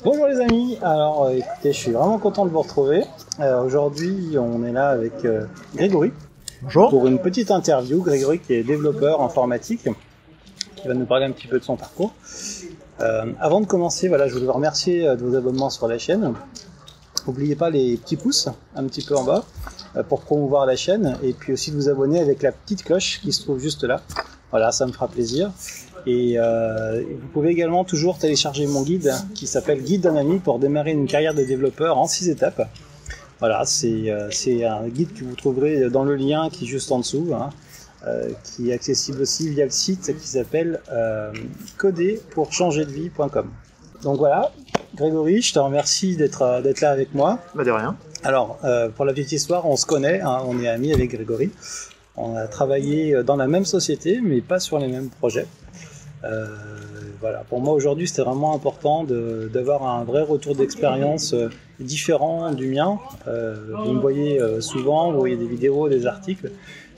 Bonjour les amis, alors écoutez, je suis vraiment content de vous retrouver. Aujourd'hui, on est là avec Grégory. Bonjour. Pour une petite interview. Grégory qui est développeur informatique, qui va nous parler un petit peu de son parcours. Avant de commencer, voilà, je voulais vous remercier de vos abonnements sur la chaîne. N'oubliez pas les petits pouces un petit peu en bas pour promouvoir la chaîne, et puis aussi de vous abonner avec la petite cloche qui se trouve juste là. Voilà, ça me fera plaisir. Et vous pouvez également toujours télécharger mon guide qui s'appelle Guide d'un ami pour démarrer une carrière de développeur en 6 étapes. Voilà, c'est un guide que vous trouverez dans le lien qui est juste en dessous, qui est accessible aussi via le site qui s'appelle coderpourchangerdevie.com. Donc voilà, Grégory, je te remercie d'être là avec moi. Bah de rien. Alors, pour la petite histoire, on se connaît, on est amis avec Grégory. On a travaillé dans la même société, mais pas sur les mêmes projets. Voilà. Pour moi aujourd'hui c'était vraiment important d'avoir un vrai retour d'expérience différent du mien. Vous me voyez souvent, vous voyez des vidéos, des articles,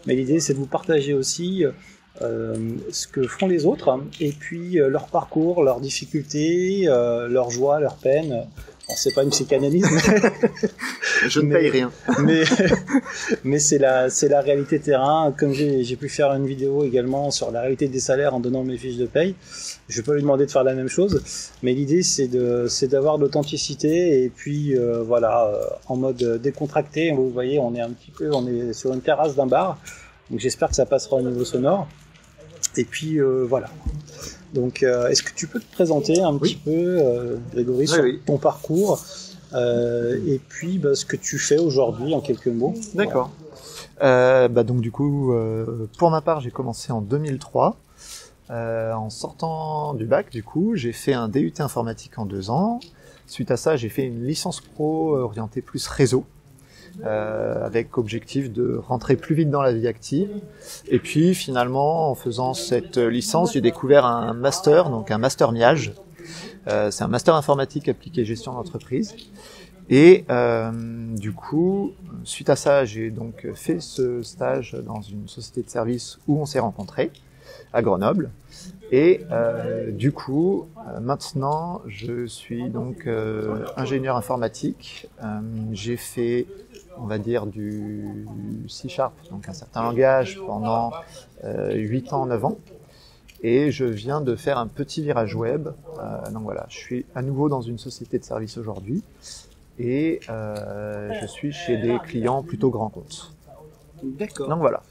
mais l'idée c'est de vous partager aussi ce que font les autres, et puis leur parcours, leurs difficultés, leurs joies, leurs peines. Bon, c'est pas une psychanalyse, je ne paye rien. mais c'est la réalité terrain. Comme j'ai pu faire une vidéo également sur la réalité des salaires en donnant mes fiches de paye, je vais pas lui demander de faire la même chose, mais l'idée c'est d'avoir de l'authenticité, et puis voilà, en mode décontracté. Vous voyez, on est sur une terrasse d'un bar, donc j'espère que ça passera au niveau sonore. Et puis voilà. Donc, est-ce que tu peux te présenter un petit peu, Grégory, sur ton parcours et puis ce que tu fais aujourd'hui en quelques mots? D'accord. Donc du coup, pour ma part, j'ai commencé en 2003. En sortant du bac, du coup, j'ai fait un DUT informatique en 2 ans. Suite à ça, j'ai fait une licence pro orientée plus réseau, avec objectif de rentrer plus vite dans la vie active. Et puis finalement, en faisant cette licence, j'ai découvert un master, donc un master MIAGE. C'est un master informatique appliqué gestion d'entreprise. Et du coup, suite à ça, j'ai donc fait ce stage dans une société de services où on s'est rencontrés, à Grenoble. Et du coup, maintenant, je suis donc ingénieur informatique. J'ai fait, on va dire, du C#, donc un certain langage, pendant 8 ans, 9 ans. Et je viens de faire un petit virage web. Donc voilà, je suis à nouveau dans une société de service aujourd'hui. Et je suis chez des clients plutôt grands comptes. D'accord. Donc voilà.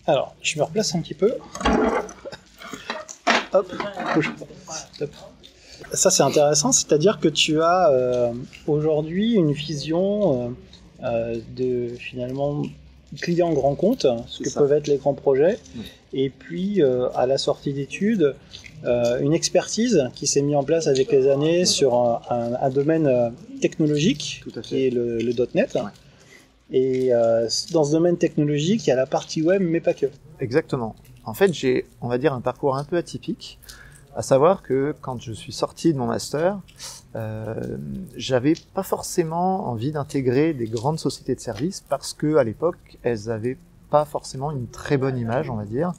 Alors, je me replace un petit peu. Hop, bouge pas. Hop. Ça c'est intéressant, c'est-à-dire que tu as aujourd'hui une vision de finalement clients grands comptes, ce que peuvent être les grands projets, et puis à la sortie d'études, une expertise qui s'est mise en place avec les années sur un domaine technologique qui est le .NET. Ouais. Et dans ce domaine technologique, il y a la partie web, mais pas que. Exactement. En fait, j'ai, on va dire, un parcours un peu atypique, à savoir que quand je suis sorti de mon master, j'avais pas forcément envie d'intégrer des grandes sociétés de services parce que à l'époque, elles avaient pas forcément une très bonne image, on va dire.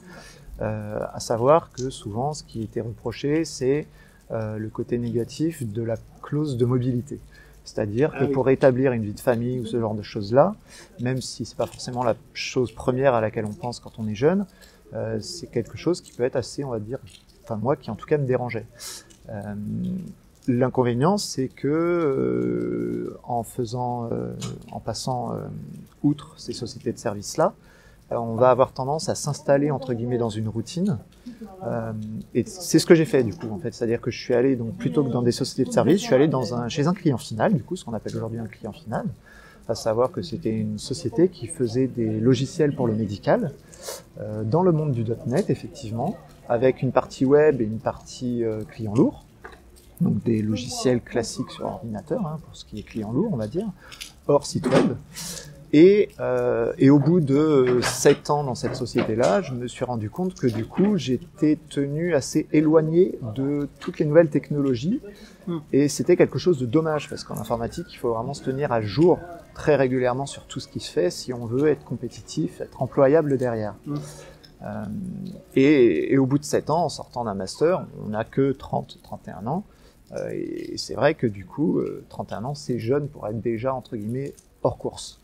À savoir que souvent, ce qui était reproché, c'est le côté négatif de la clause de mobilité. C'est-à-dire que pour établir une vie de famille ou ce genre de choses-là, même si c'est pas forcément la chose première à laquelle on pense quand on est jeune, c'est quelque chose qui peut être assez, on va dire, enfin moi qui en tout cas me dérangeait. L'inconvénient, c'est que en passant outre ces sociétés de services-là, on va avoir tendance à s'installer entre guillemets dans une routine, et c'est ce que j'ai fait du coup en fait, c'est-à-dire que je suis allé donc plutôt que dans des sociétés de services, je suis allé chez un client final, du coup ce qu'on appelle aujourd'hui un client final, à savoir que c'était une société qui faisait des logiciels pour le médical, dans le monde du .NET effectivement, avec une partie web et une partie client lourd, donc des logiciels classiques sur ordinateur, pour ce qui est client lourd on va dire, hors site web. Et au bout de 7 ans dans cette société-là, je me suis rendu compte que du coup, j'étais tenu assez éloigné de toutes les nouvelles technologies. Et c'était quelque chose de dommage, parce qu'en informatique, il faut vraiment se tenir à jour très régulièrement sur tout ce qui se fait si on veut être compétitif, être employable derrière. Et au bout de 7 ans, en sortant d'un master, on n'a que 30-31 ans, Et c'est vrai que du coup, 31 ans, c'est jeune pour être déjà, entre guillemets, hors course.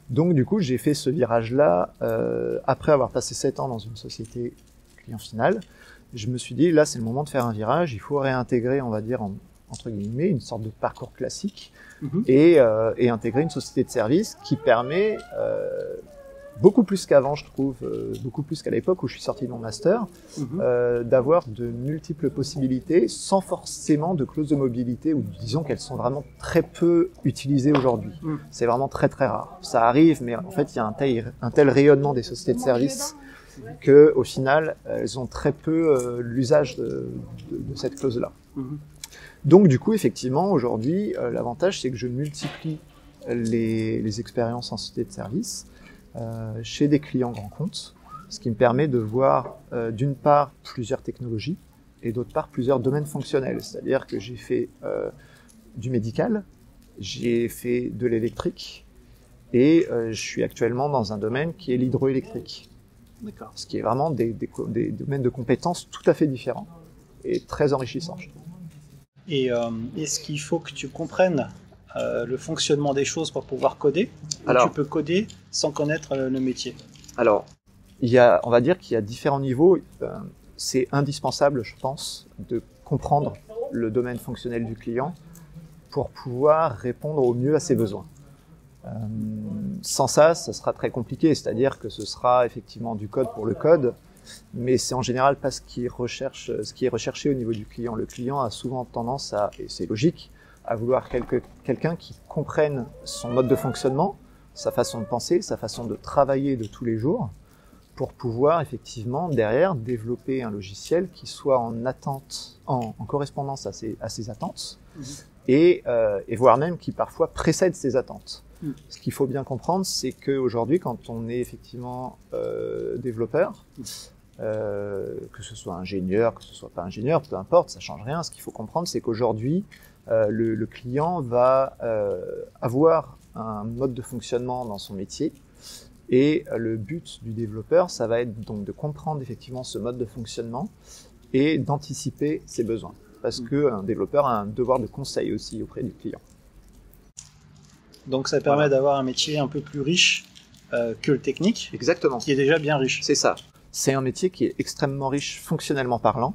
Donc du coup, j'ai fait ce virage-là après avoir passé 7 ans dans une société client final. Je me suis dit, là, c'est le moment de faire un virage. Il faut réintégrer, on va dire, entre guillemets, une sorte de parcours classique et intégrer une société de service qui permet, beaucoup plus qu'avant, je trouve, beaucoup plus qu'à l'époque où je suis sorti de mon master, d'avoir de multiples possibilités sans forcément de clauses de mobilité, ou disons qu'elles sont vraiment très peu utilisées aujourd'hui. C'est vraiment très très rare. Ça arrive, mais en fait, il y a un tel rayonnement des sociétés de service que, au final, elles ont très peu l'usage de cette clause-là. Donc, du coup, effectivement, aujourd'hui, l'avantage, c'est que je multiplie les expériences en société de service chez des clients grands comptes, ce qui me permet de voir, d'une part, plusieurs technologies et d'autre part, plusieurs domaines fonctionnels. C'est-à-dire que j'ai fait du médical, j'ai fait de l'électrique et je suis actuellement dans un domaine qui est l'hydroélectrique. D'accord. Ce qui est vraiment des domaines de compétences tout à fait différents et très enrichissants. Et est-ce qu'il faut que tu comprennes le fonctionnement des choses pour pouvoir coder, ou tu peux coder sans connaître le métier? Alors, on va dire qu'il y a différents niveaux. C'est indispensable, je pense, de comprendre le domaine fonctionnel du client pour pouvoir répondre au mieux à ses besoins. Sans ça sera très compliqué, c'est-à-dire que ce sera effectivement du code pour le code, mais c'est en général pas ce qui est recherché au niveau du client. Le client a souvent tendance et c'est logique, à vouloir quelqu'un qui comprenne son mode de fonctionnement, sa façon de penser, sa façon de travailler de tous les jours, pour pouvoir effectivement derrière développer un logiciel qui soit en correspondance à ses attentes, et voire même qui parfois précède ses attentes. Ce qu'il faut bien comprendre, c'est qu'aujourd'hui, quand on est effectivement développeur, que ce soit ingénieur, que ce soit pas ingénieur, peu importe, ça change rien. Ce qu'il faut comprendre, c'est qu'aujourd'hui, le client va avoir un mode de fonctionnement dans son métier, et le but du développeur, ça va être donc de comprendre effectivement ce mode de fonctionnement et d'anticiper ses besoins. Parce qu'un développeur a un devoir de conseil aussi auprès du client. Donc ça permet d'avoir un métier un peu plus riche que le technique. Exactement. Qui est déjà bien riche. C'est ça. C'est un métier qui est extrêmement riche fonctionnellement parlant.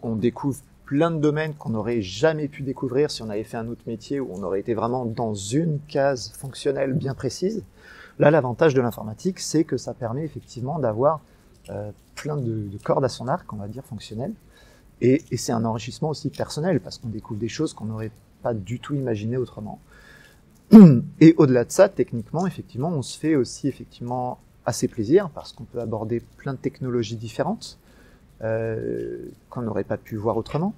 On découvre plein de domaines qu'on n'aurait jamais pu découvrir si on avait fait un autre métier où on aurait été vraiment dans une case fonctionnelle bien précise. Là, l'avantage de l'informatique, c'est que ça permet effectivement d'avoir plein de cordes à son arc, on va dire, fonctionnelles. Et c'est un enrichissement aussi personnel, parce qu'on découvre des choses qu'on n'aurait pas du tout imaginées autrement. Et au-delà de ça, techniquement, effectivement, on se fait aussi effectivement assez plaisir, parce qu'on peut aborder plein de technologies différentes qu'on n'aurait pas pu voir autrement.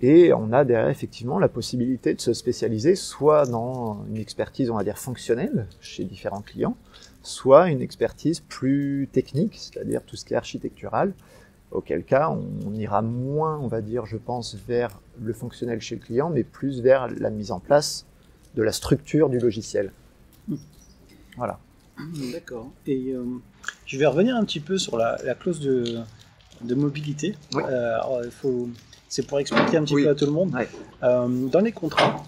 Et on a derrière effectivement la possibilité de se spécialiser soit dans une expertise, on va dire, fonctionnelle chez différents clients, soit une expertise plus technique, c'est-à-dire tout ce qui est architectural, auquel cas on ira moins, on va dire, je pense, vers le fonctionnel chez le client, mais plus vers la mise en place de la structure du logiciel. Voilà. D'accord. Et je vais revenir un petit peu sur la clause de mobilité. Oui. C'est pour expliquer un petit peu à tout le monde. Ouais. Dans les contrats,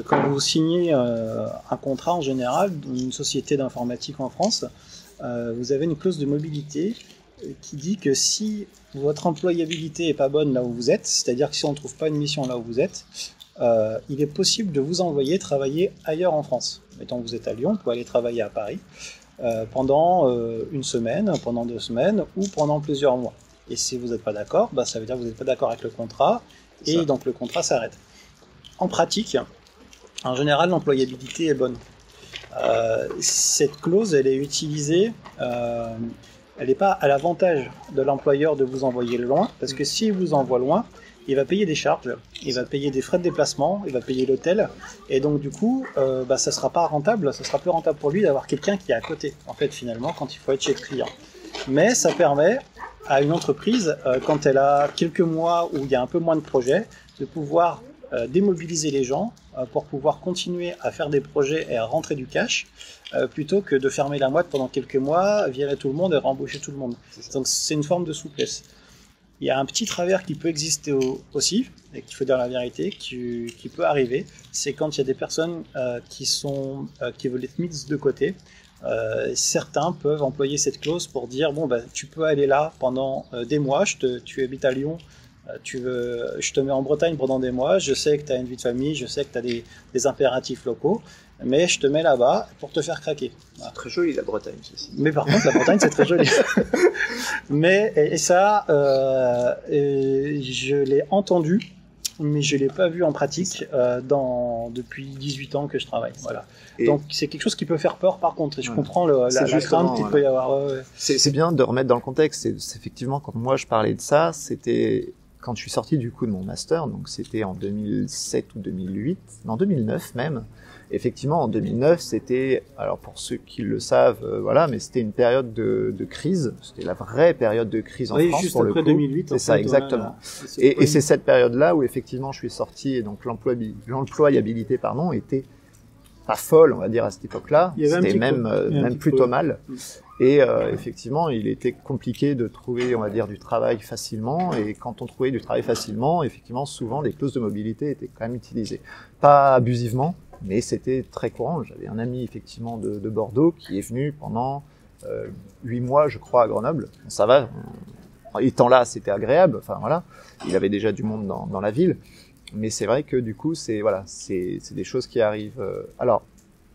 quand vous signez un contrat en général, dans une société d'informatique en France, vous avez une clause de mobilité qui dit que si votre employabilité n'est pas bonne là où vous êtes, c'est-à-dire que si on ne trouve pas une mission là où vous êtes, il est possible de vous envoyer travailler ailleurs en France. Mettons que vous êtes à Lyon, vous pouvez aller travailler à Paris pendant une semaine, pendant 2 semaines ou pendant plusieurs mois. Et si vous n'êtes pas d'accord, ça veut dire que vous n'êtes pas d'accord avec le contrat, et donc le contrat s'arrête. En pratique, en général, l'employabilité est bonne. Cette clause, elle est utilisée, elle n'est pas à l'avantage de l'employeur de vous envoyer loin, parce que s'il vous envoie loin, il va payer des charges, il va payer des frais de déplacement, il va payer l'hôtel, et donc du coup, ça sera pas rentable, ça sera plus rentable pour lui d'avoir quelqu'un qui est à côté, en fait, finalement, quand il faut être chez le client. Mais ça permet à une entreprise, quand elle a quelques mois où il y a un peu moins de projets, de pouvoir démobiliser les gens pour pouvoir continuer à faire des projets et à rentrer du cash, plutôt que de fermer la boîte pendant quelques mois, virer tout le monde et rembaucher tout le monde. Donc c'est une forme de souplesse. Il y a un petit travers qui peut exister aussi, et qu'il faut dire la vérité, qui peut arriver, c'est quand il y a des personnes qui veulent être mises de côté. Certains peuvent employer cette clause pour dire bon, tu peux aller là pendant des mois, tu habites à Lyon, je te mets en Bretagne pendant des mois, je sais que tu as une vie de famille, je sais que tu as des impératifs locaux, mais je te mets là-bas pour te faire craquer. Voilà. C'est très joli la Bretagne, ceci. Mais par contre, la Bretagne, c'est très joli. Mais, et ça, je l'ai entendu, mais je ne l'ai pas vu en pratique depuis 18 ans que je travaille. Voilà. Donc c'est quelque chose qui peut faire peur par contre, et je comprends la crainte qu'il peut y avoir. C'est bien de remettre dans le contexte. C'est effectivement, quand moi je parlais de ça, c'était quand je suis sorti du coup de mon master, donc c'était en 2007 ou 2008, non 2009 même. Effectivement, en 2009, c'était, alors pour ceux qui le savent, voilà, mais c'était une période de crise. C'était la vraie période de crise en France juste pour le après coup. 2008. C'est ça, exactement. Et c'est cette période-là où effectivement je suis sorti, et donc l'employabilité, était pas folle, on va dire, à cette époque-là. C'était même plutôt mal. Et effectivement, il était compliqué de trouver, on va dire, du travail facilement. Et quand on trouvait du travail facilement, effectivement, souvent les clauses de mobilité étaient quand même utilisées. Pas abusivement, mais c'était très courant. J'avais un ami effectivement de Bordeaux qui est venu pendant 8 mois, je crois, à Grenoble. Ça va, étant là, c'était agréable. Enfin voilà, il avait déjà du monde dans la ville. Mais c'est vrai que du coup, c'est des choses qui arrivent. Alors,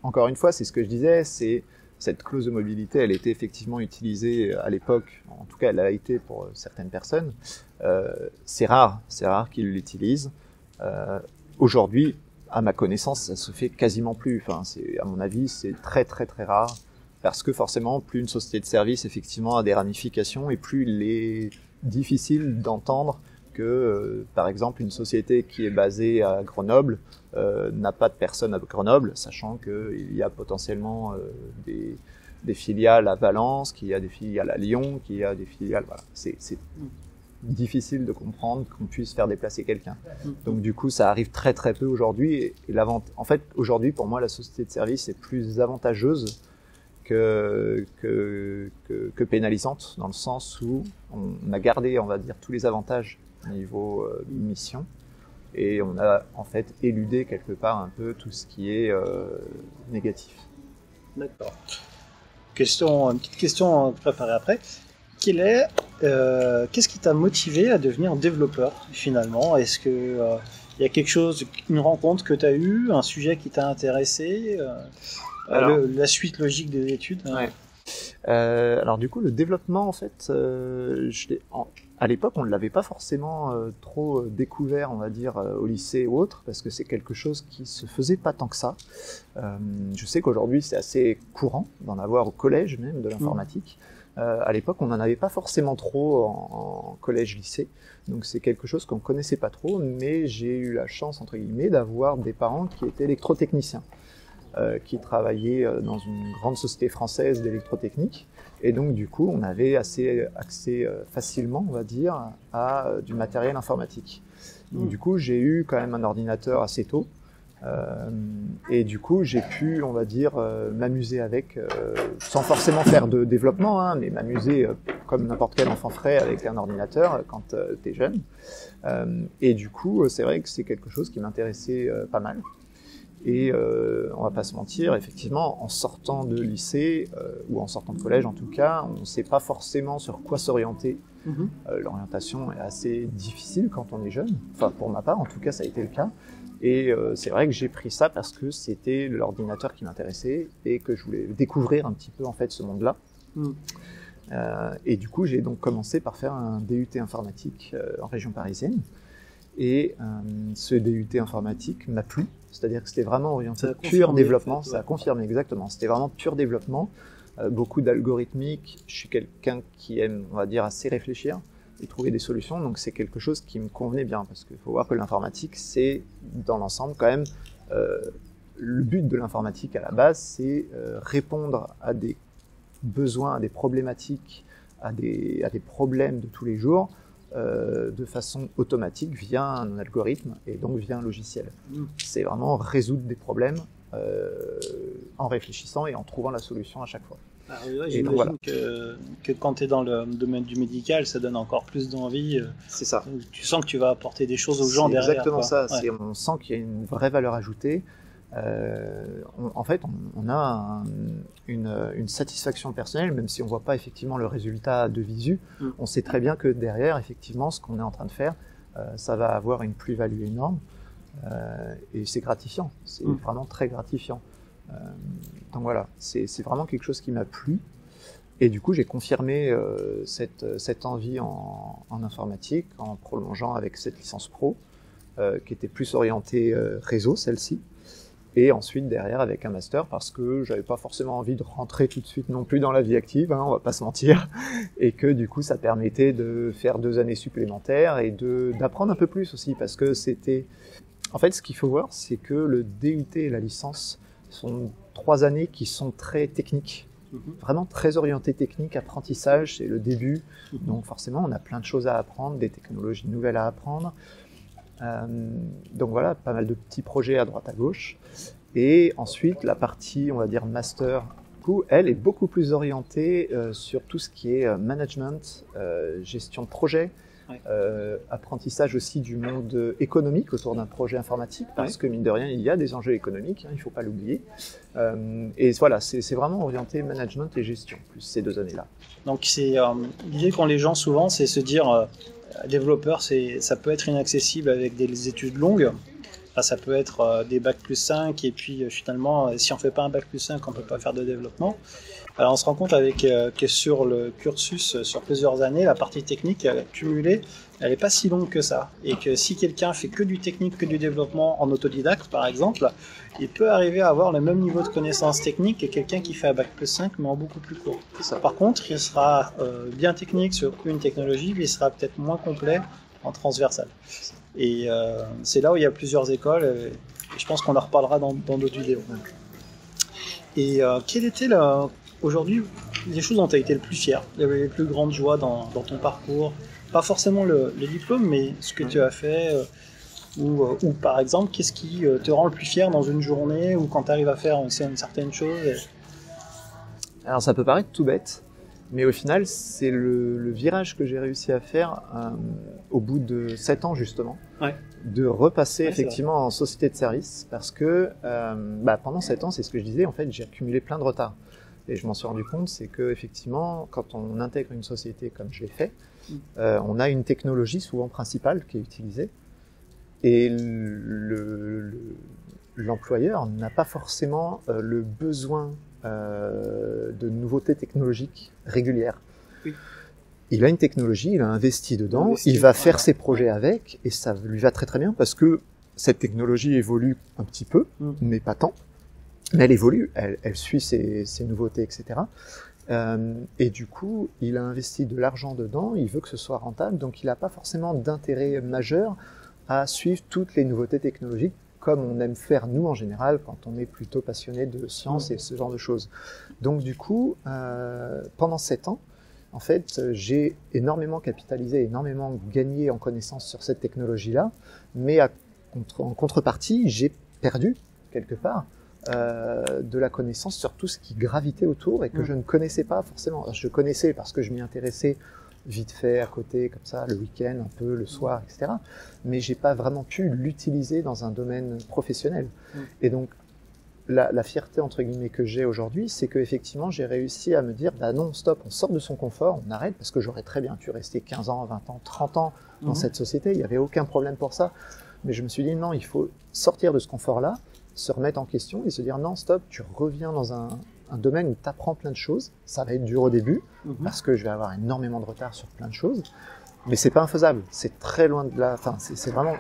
encore une fois, c'est ce que je disais, c'est cette clause de mobilité, elle était effectivement utilisée à l'époque. En tout cas, elle a été pour certaines personnes. C'est rare qu'ils l'utilisent. Aujourd'hui, à ma connaissance, ça se fait quasiment plus. Enfin, à mon avis, c'est très très très rare, parce que forcément, plus une société de service effectivement a des ramifications, et plus il est difficile d'entendre que, par exemple, une société qui est basée à Grenoble n'a pas de personnes à Grenoble, sachant qu'il y a potentiellement des filiales à Valence, qu'il y a des filiales à Lyon, qu'il y a des filiales. Voilà, c'est difficile de comprendre qu'on puisse faire déplacer quelqu'un. Donc du coup, ça arrive très très peu aujourd'hui. En fait, aujourd'hui, pour moi, la société de service est plus avantageuse que pénalisante, dans le sens où on a gardé, on va dire, tous les avantages niveau mission, et on a en fait éludé quelque part un peu tout ce qui est négatif. D'accord. Une petite question préparée après. Qu'est-ce qui t'a motivé à devenir développeur finalement? Est-ce que il y a quelque chose, une rencontre que tu as eue, un sujet qui t'a intéressé, la suite logique des études? Ouais. Alors du coup, le développement, en fait, à l'époque, on ne l'avait pas forcément trop découvert, on va dire, au lycée ou autre, parce que c'est quelque chose qui se faisait pas tant que ça. Je sais qu'aujourd'hui, c'est assez courant d'en avoir au collège même, de l'informatique. À l'époque, on n'en avait pas forcément trop en collège-lycée, donc c'est quelque chose qu'on connaissait pas trop, mais j'ai eu la chance, entre guillemets, d'avoir des parents qui étaient électrotechniciens, qui travaillaient dans une grande société française d'électrotechnique, et donc du coup, on avait accès facilement, on va dire, à du matériel informatique. Donc du coup, j'ai eu quand même un ordinateur assez tôt, et du coup, j'ai pu, on va dire, m'amuser avec, sans forcément faire de développement, hein, mais m'amuser comme n'importe quel enfant ferait avec un ordinateur quand t'es jeune. Et du coup, c'est vrai que c'est quelque chose qui m'intéressait pas mal. Et on va pas se mentir, effectivement, en sortant de lycée, ou en sortant de collège en tout cas, on ne sait pas forcément sur quoi s'orienter. L'orientation est assez difficile quand on est jeune. Enfin, pour ma part, en tout cas, ça a été le cas. Et c'est vrai que j'ai pris ça parce que c'était l'ordinateur qui m'intéressait et que je voulais découvrir un petit peu en fait ce monde-là. Et du coup, j'ai donc commencé par faire un DUT informatique en région parisienne. Et ce DUT informatique m'a plu, c'est-à-dire que c'était vraiment orienté pur développement. Ça a confirmé exactement. C'était vraiment pur développement, beaucoup d'algorithmique. Je suis quelqu'un qui aime, on va dire, assez réfléchir et trouver des solutions, donc c'est quelque chose qui me convenait bien, parce qu'il faut voir que l'informatique, c'est, dans l'ensemble, quand même, le but de l'informatique à la base, c'est répondre à des besoins, à des problématiques, à des problèmes de tous les jours, de façon automatique via un algorithme et donc via un logiciel. C'est vraiment résoudre des problèmes en réfléchissant et en trouvant la solution à chaque fois. Ah, oui, ouais, j'imagine voilà. que quand tu es dans le domaine du médical, ça donne encore plus d'envie. C'est ça. Tu sens que tu vas apporter des choses aux gens derrière. C'est exactement quoi. ça. Ouais. On sent qu'il y a une vraie valeur ajoutée. En fait, on a une satisfaction personnelle, même si on voit pas effectivement le résultat de visu. On sait très bien que derrière, effectivement, ce qu'on est en train de faire, ça va avoir une plus-value énorme. Et c'est gratifiant. C'est vraiment très gratifiant. Donc voilà, c'est vraiment quelque chose qui m'a plu. Et du coup, j'ai confirmé cette envie en informatique en prolongeant avec cette licence pro, qui était plus orientée réseau, celle-ci. Et ensuite, derrière, avec un master, parce que j'avais pas forcément envie de rentrer tout de suite non plus dans la vie active, hein, on va pas se mentir. Et que du coup, ça permettait de faire 2 années supplémentaires et d'apprendre un peu plus aussi, parce que c'était... En fait, ce qu'il faut voir, c'est que le DUT et la licence sont 3 années qui sont très techniques. Vraiment très orientées technique, apprentissage, c'est le début. Donc forcément, on a plein de choses à apprendre, des technologies nouvelles à apprendre. Donc voilà, pas mal de petits projets à droite à gauche. Et ensuite, la partie, on va dire, master, elle est beaucoup plus orientée sur tout ce qui est management, gestion de projet, apprentissage aussi du monde économique autour d'un projet informatique, parce que mine de rien, il y a des enjeux économiques, hein, il ne faut pas l'oublier. Et voilà, c'est vraiment orienté management et gestion, plus ces 2 années-là. Donc c'est l'idée qu'ont les gens souvent, c'est se dire... développeur, ça peut être inaccessible avec des études longues. Enfin, ça peut être des bac plus 5 et puis finalement, si on fait pas un bac plus 5, on peut pas faire de développement. Alors on se rend compte que sur le cursus, sur plusieurs années, la partie technique cumulée, elle est pas si longue que ça. Et que si quelqu'un fait que du technique, que du développement en autodidacte, par exemple, il peut arriver à avoir le même niveau de connaissance technique que quelqu'un qui fait un bac plus 5, mais en beaucoup plus court. Par contre, il sera bien technique sur une technologie, mais il sera peut-être moins complet en transversal. Et c'est là où il y a plusieurs écoles, et je pense qu'on en reparlera dans d'autres vidéos. Et quelle était aujourd'hui les choses dont tu as été le plus fier, les plus grandes joies dans ton parcours? Pas forcément le diplôme, mais ce que tu as fait... Ou par exemple, qu'est-ce qui te rend le plus fier dans une journée ou quand tu arrives à faire une certaine chose Alors ça peut paraître tout bête, mais au final, c'est le virage que j'ai réussi à faire au bout de 7 ans justement, de repasser effectivement en société de service, parce que pendant 7 ans, c'est ce que je disais, en fait, j'ai accumulé plein de retard. Et je m'en suis rendu compte, c'est que effectivement, quand on intègre une société comme je l'ai fait, on a une technologie souvent principale qui est utilisée, et l'employeur n'a pas forcément le besoin de nouveautés technologiques régulières. Oui. Il a une technologie, il a investi dedans, il va faire ses projets avec, et ça lui va très très bien, parce que cette technologie évolue un petit peu, mais pas tant. Mais elle évolue, elle suit ses nouveautés, etc. Et du coup, il a investi de l'argent dedans, il veut que ce soit rentable, donc il n'a pas forcément d'intérêt majeur à suivre toutes les nouveautés technologiques comme on aime faire nous en général quand on est plutôt passionné de science et ce genre de choses. Donc du coup, pendant 7 ans, en fait, j'ai énormément capitalisé, énormément gagné en connaissances sur cette technologie-là, mais en contrepartie, j'ai perdu quelque part de la connaissance sur tout ce qui gravitait autour et que je ne connaissais pas forcément. Alors, je connaissais parce que je m'y intéressais vite fait à côté, comme ça, le week-end, un peu, le soir, etc. Mais j'ai pas vraiment pu l'utiliser dans un domaine professionnel. Et donc, la fierté, entre guillemets, que j'ai aujourd'hui, c'est que effectivement, j'ai réussi à me dire, bah non, stop, on sort de son confort, on arrête, parce que j'aurais très bien pu rester 15 ans, 20 ans, 30 ans dans cette société, il n'y avait aucun problème pour ça. Mais je me suis dit, non, il faut sortir de ce confort-là, se remettre en question et se dire, non, stop, tu reviens dans un domaine où tu apprends plein de choses. Ça va être dur au début, parce que je vais avoir énormément de retard sur plein de choses, mais c'est pas infaisable. C'est très loin de là. Enfin, c'est vraiment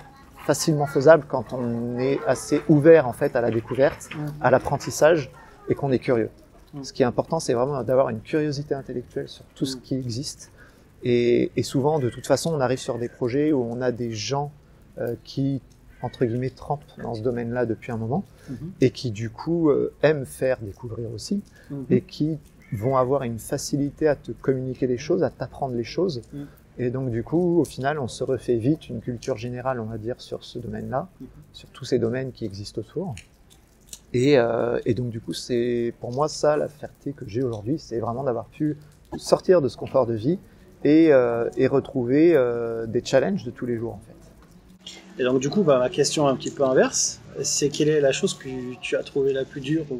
facilement faisable quand on est assez ouvert en fait à la découverte, à l'apprentissage et qu'on est curieux. Ce qui est important, c'est vraiment d'avoir une curiosité intellectuelle sur tout ce qui existe. Et souvent, de toute façon, on arrive sur des projets où on a des gens qui entre guillemets trempent dans ce domaine-là depuis un moment et qui du coup aiment faire découvrir aussi et qui vont avoir une facilité à te communiquer des choses, à t'apprendre les choses et donc du coup au final on se refait vite une culture générale on va dire sur ce domaine-là, sur tous ces domaines qui existent autour Et donc du coup, c'est pour moi ça la fierté que j'ai aujourd'hui, c'est vraiment d'avoir pu sortir de ce confort de vie et retrouver des challenges de tous les jours en fait. Et donc du coup, ma question un petit peu inverse, c'est quelle est la chose que tu as trouvée la plus dure ou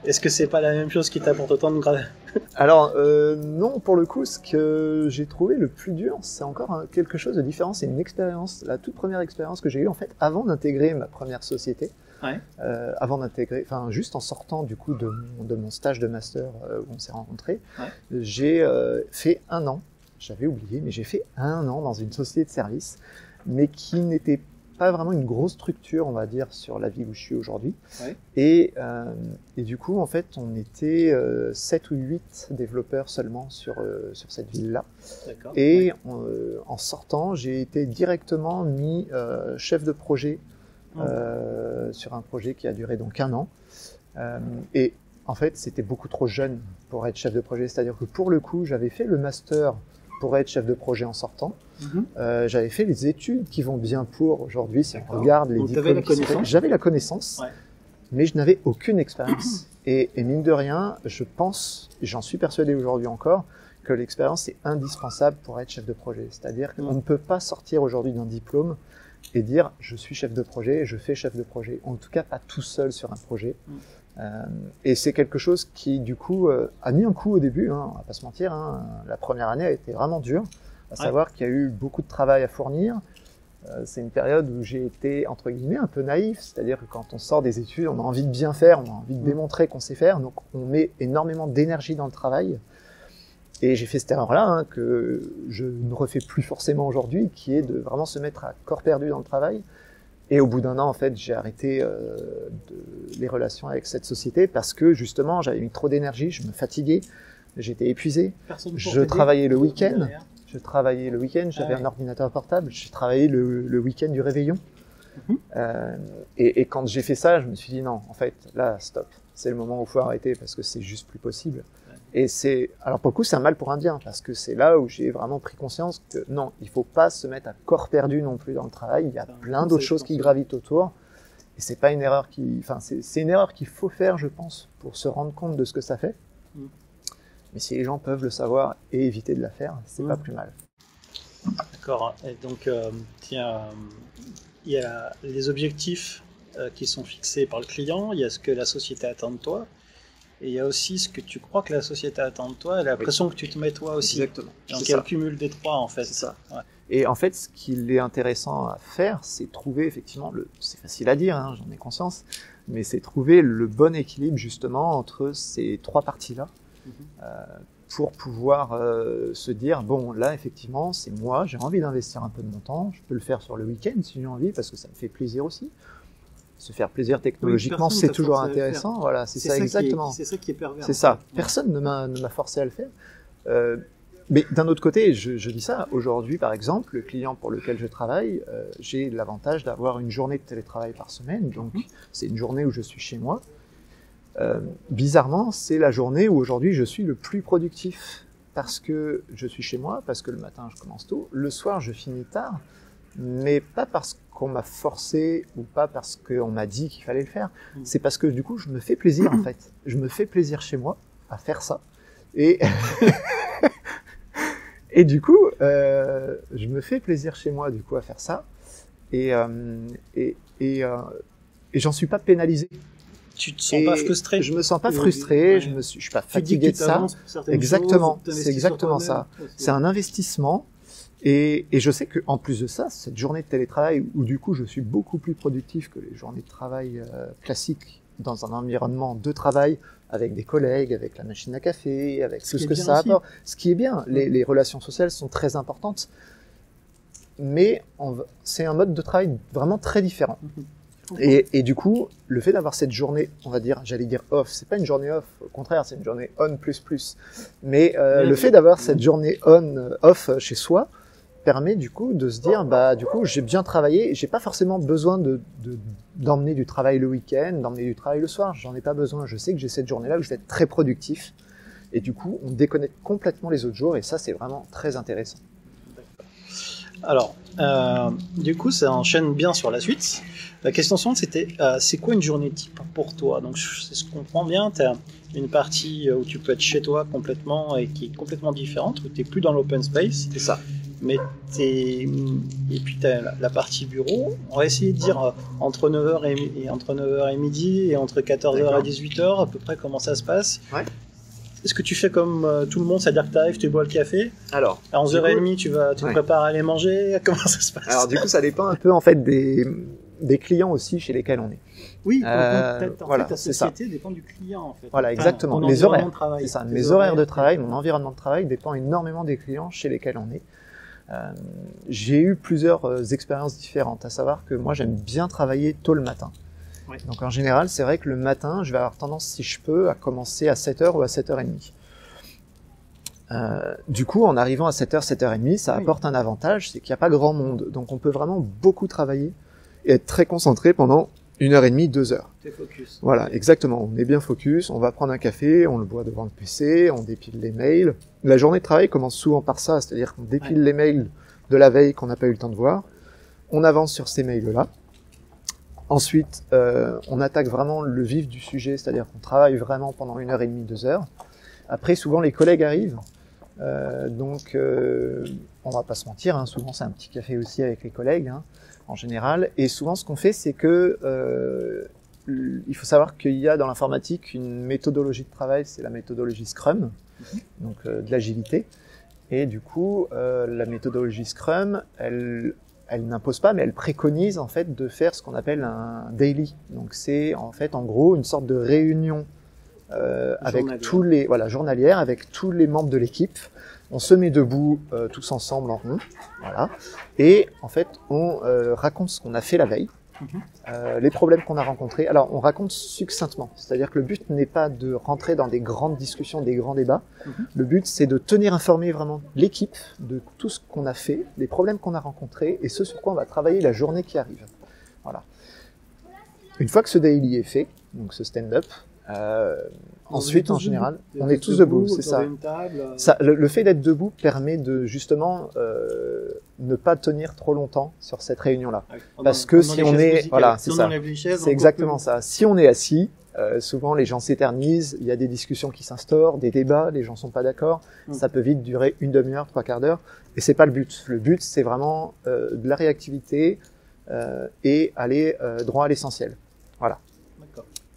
est-ce que c'est pas la même chose qui t'apporte autant de grade? Alors non, pour le coup, ce que j'ai trouvé le plus dur, c'est encore quelque chose de différent. C'est une expérience, la toute première expérience que j'ai eue en fait avant d'intégrer ma première société. Ouais. Avant d'intégrer, enfin juste en sortant du coup de mon stage de master où on s'est rencontrés, ouais. J'ai fait 1 an. J'avais oublié, mais j'ai fait 1 an dans une société de service, mais qui n'était pas vraiment une grosse structure, on va dire, sur la ville où je suis aujourd'hui. Ouais. Et du coup, en fait, on était 7 ou 8 développeurs seulement sur cette ville-là. D'accord. Et en sortant, j'ai été directement mis chef de projet sur un projet qui a duré donc 1 an. Et en fait, c'était beaucoup trop jeune pour être chef de projet. C'est-à-dire que pour le coup, j'avais fait le master pour être chef de projet en sortant. J'avais fait les études qui vont bien pour aujourd'hui. Si on regarde les diplômes, j'avais la connaissance, ouais. Mais je n'avais aucune expérience. Et mine de rien, je pense, et j'en suis persuadé aujourd'hui encore, que l'expérience est indispensable pour être chef de projet. C'est-à-dire qu'on ne peut pas sortir aujourd'hui d'un diplôme et dire je suis chef de projet, je fais chef de projet. En tout cas, pas tout seul sur un projet. Et c'est quelque chose qui, du coup, a mis un coup au début, hein, on va pas se mentir. Hein, la première année a été vraiment dure, à savoir qu'il y a eu beaucoup de travail à fournir. C'est une période où j'ai été, entre guillemets, un peu naïf, c'est-à-dire que quand on sort des études, on a envie de bien faire, on a envie de démontrer qu'on sait faire, donc on met énormément d'énergie dans le travail. Et j'ai fait cette erreur-là, hein, que je ne refais plus forcément aujourd'hui, qui est de vraiment se mettre à corps perdu dans le travail. Et au bout d'1 an, en fait, j'ai arrêté les relations avec cette société parce que, justement, j'avais mis trop d'énergie, je me fatiguais, j'étais épuisé. Je travaillais le week-end. J'avais un ordinateur portable, j'ai travaillé le week-end du réveillon. Et quand j'ai fait ça, je me suis dit non, en fait, là, stop. C'est le moment où il faut arrêter parce que c'est juste plus possible. Et alors pour le coup, c'est un mal pour un bien parce que c'est là où j'ai vraiment pris conscience que non, il faut pas se mettre à corps perdu non plus dans le travail. Il y a plein d'autres choses qui gravitent autour. Et c'est pas une erreur c'est une erreur qu'il faut faire, je pense, pour se rendre compte de ce que ça fait. Mais si les gens peuvent le savoir et éviter de la faire, c'est pas plus mal. D'accord. Et donc, il y a les objectifs qui sont fixés par le client, il y a ce que la société attend de toi, et il y a aussi ce que tu crois que la société attend de toi, et la pression que tu te mets toi aussi. Exactement. Donc il y a le cumul des trois, en fait. C'est ça. Ouais. Et en fait, ce qu'il est intéressant à faire, c'est trouver effectivement, c'est facile à dire, hein, j'en ai conscience, mais c'est trouver le bon équilibre justement entre ces 3 parties-là. Pour pouvoir se dire, bon, là, effectivement, c'est moi, j'ai envie d'investir un peu de mon temps, je peux le faire sur le week-end si j'ai envie, parce que ça me fait plaisir aussi. Se faire plaisir technologiquement, c'est toujours intéressant. Voilà, c'est ça exactement. C'est ça qui est pervers. C'est ça. Personne ne m'a forcé à le faire. Mais d'un autre côté, je dis ça, aujourd'hui, par exemple, le client pour lequel je travaille, j'ai l'avantage d'avoir une journée de télétravail par semaine, donc c'est une journée où je suis chez moi. Bizarrement, c'est la journée où aujourd'hui je suis le plus productif parce que je suis chez moi, parce que le matin je commence tôt, le soir je finis tard, mais pas parce qu'on m'a forcé ou pas parce qu'on m'a dit qu'il fallait le faire, c'est parce que du coup je me fais plaisir en fait. Je me fais plaisir chez moi à faire ça et et du coup je me fais plaisir chez moi du coup à faire ça et j'en suis pas pénalisé. Tu te sens pas frustré? Je me sens pas frustré, je suis pas fatigué de ça. Exactement, c'est exactement ça. C'est un investissement et je sais que en plus de ça, cette journée de télétravail où du coup je suis beaucoup plus productif que les journées de travail classiques dans un environnement de travail avec des collègues, avec la machine à café, avec tout ce que ça apporte. Ce qui est bien, les relations sociales sont très importantes, mais c'est un mode de travail vraiment très différent. Et du coup, le fait d'avoir cette journée, on va dire, j'allais dire off, c'est pas une journée off, au contraire, c'est une journée on plus. Mais le fait d'avoir cette journée off chez soi permet du coup de se dire, bah du coup, j'ai bien travaillé, j'ai pas forcément besoin d'emmener du travail le week-end, d'emmener du travail le soir, j'en ai pas besoin. Je sais que j'ai cette journée-là où je vais être très productif. Et du coup, on déconnecte complètement les autres jours, et ça, c'est vraiment très intéressant. Alors, du coup, ça enchaîne bien sur la suite. La question suivante, c'était c'est quoi une journée type pour toi? Donc, si je comprends bien, tu as une partie où tu peux être chez toi complètement et qui est complètement différente, où tu n'es plus dans l'open space. C'est ça. Mais et puis tu as la partie bureau. On va essayer de dire entre 9h entre 9h et midi et entre 14h et 18h à peu près comment ça se passe. Ouais. Est-ce que tu fais comme tout le monde, c'est-à-dire que tu arrives, tu bois le café? Alors, à 11h30, tu te prépares à aller manger? Comment ça se passe? Alors du coup, ça dépend un peu en fait des clients aussi chez lesquels on est. Oui, en fait, ta c'est ça. société dépend du client en fait. Voilà, exactement. Ton Les horaires, de travail. c'est ça. Mes horaires de travail, mon environnement de travail dépend énormément des clients chez lesquels on est. J'ai eu plusieurs expériences différentes, à savoir que moi j'aime bien travailler tôt le matin. Oui. Donc en général, c'est vrai que le matin, je vais avoir tendance, si je peux, à commencer à 7h ou à 7h30. Du coup, en arrivant à 7h, 7h30, ça apporte un avantage, c'est qu'il n'y a pas grand monde. Donc on peut vraiment beaucoup travailler et être très concentré pendant 1h30, 2h. T'es focus. Voilà, exactement. On est bien focus, on va prendre un café, on le boit devant le PC, on dépile les mails. La journée de travail commence souvent par ça, c'est-à-dire qu'on dépile les mails de la veille qu'on n'a pas eu le temps de voir. On avance sur ces mails-là. Ensuite, on attaque vraiment le vif du sujet, c'est-à-dire qu'on travaille vraiment pendant 1h30, 2h. Après, souvent, les collègues arrivent. Donc, on va pas se mentir, hein, souvent c'est un petit café aussi avec les collègues, hein, en général. Et souvent, ce qu'on fait, c'est que il faut savoir qu'il y a dans l'informatique une méthodologie de travail, c'est la méthodologie Scrum, donc de l'agilité. Et du coup, la méthodologie Scrum, elle n'impose pas, mais elle préconise en fait de faire ce qu'on appelle un daily. Donc c'est en fait en gros une sorte de réunion avec tous les journalière avec tous les membres de l'équipe. On se met debout tous ensemble en rond, voilà, et en fait on raconte ce qu'on a fait la veille, les problèmes qu'on a rencontrés. Alors on raconte succinctement, c'est-à-dire que le but n'est pas de rentrer dans des grandes discussions, des grands débats. Le but c'est de tenir informé vraiment l'équipe de tout ce qu'on a fait, des problèmes qu'on a rencontrés et ce sur quoi on va travailler la journée qui arrive. Voilà. Une fois que ce daily est fait, donc ce stand-up, ensuite, en général, on est tous debout, c'est ça. Le fait d'être debout permet de justement ne pas tenir trop longtemps sur cette réunion-là, parce que si on est, voilà, c'est ça, c'est exactement ça. Si on est assis, souvent les gens s'éternisent, il y a des discussions qui s'instaurent, des débats, les gens sont pas d'accord, ça peut vite durer une demi-heure, 3/4 d'heure, et c'est pas le but. Le but, c'est vraiment de la réactivité et aller droit à l'essentiel. Voilà.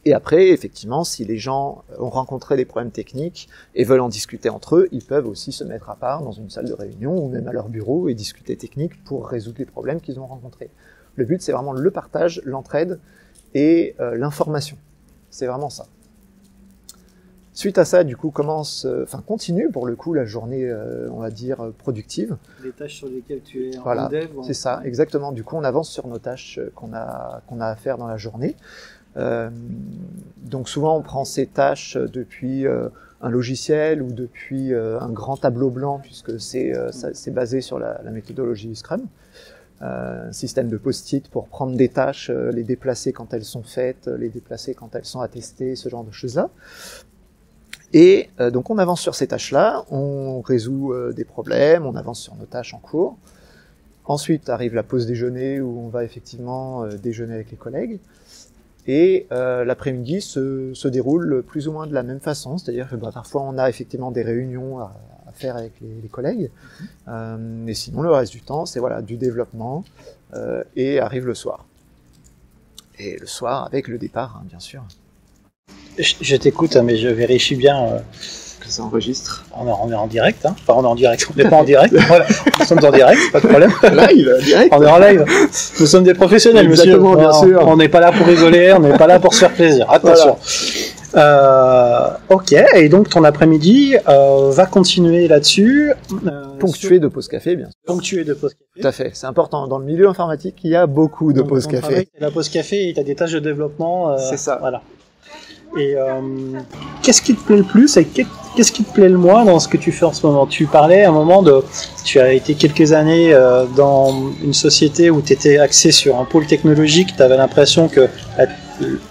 Et après, effectivement, si les gens ont rencontré des problèmes techniques et veulent en discuter entre eux, ils peuvent aussi se mettre à part dans une salle de réunion ou même à leur bureau et discuter technique pour résoudre les problèmes qu'ils ont rencontrés. Le but, c'est vraiment le partage, l'entraide et l'information. C'est vraiment ça. Suite à ça, du coup, continue pour le coup la journée, on va dire, productive. Les tâches sur lesquelles tu es en dev. C'est ça, exactement. Du coup, on avance sur nos tâches qu'on a à faire dans la journée. Donc souvent on prend ces tâches depuis un logiciel ou depuis un grand tableau blanc, puisque c'est basé sur la méthodologie Scrum. Un système de post-it pour prendre des tâches, les déplacer quand elles sont faites, les déplacer quand elles sont attestées, ce genre de choses-là. Et donc on avance sur ces tâches-là, on résout des problèmes, on avance sur nos tâches en cours. Ensuite arrive la pause déjeuner où on va effectivement déjeuner avec les collègues. Et l'après-midi se déroule plus ou moins de la même façon, c'est-à-dire que parfois on a effectivement des réunions à faire avec les collègues, mais sinon le reste du temps c'est du développement, et arrive le soir. Et le soir avec le départ, hein, bien sûr. Je t'écoute, mais je vérifie bien que ça enregistre. On est en direct, hein. Enfin on est en direct, on n'est pas en direct, voilà. Nous sommes en direct, pas de problème. Live, direct. On est en live. Nous sommes des professionnels, exactement, monsieur. Bien sûr. On n'est pas là pour rigoler, on n'est pas là pour se faire plaisir. Attention. Voilà. Ok, et donc ton après-midi va continuer là-dessus. Ponctué de pause café, bien sûr. Ponctué de pause café. Tout à fait, c'est important. Dans le milieu informatique, il y a beaucoup de pauses café. La pause café, et tu as des tâches de développement. C'est ça. Voilà. Et qu'est-ce qui te plaît le plus et qu'est-ce qui te plaît le moins dans ce que tu fais en ce moment? Tu parlais à un moment tu as été quelques années dans une société où tu étais axé sur un pôle technologique, tu avais l'impression que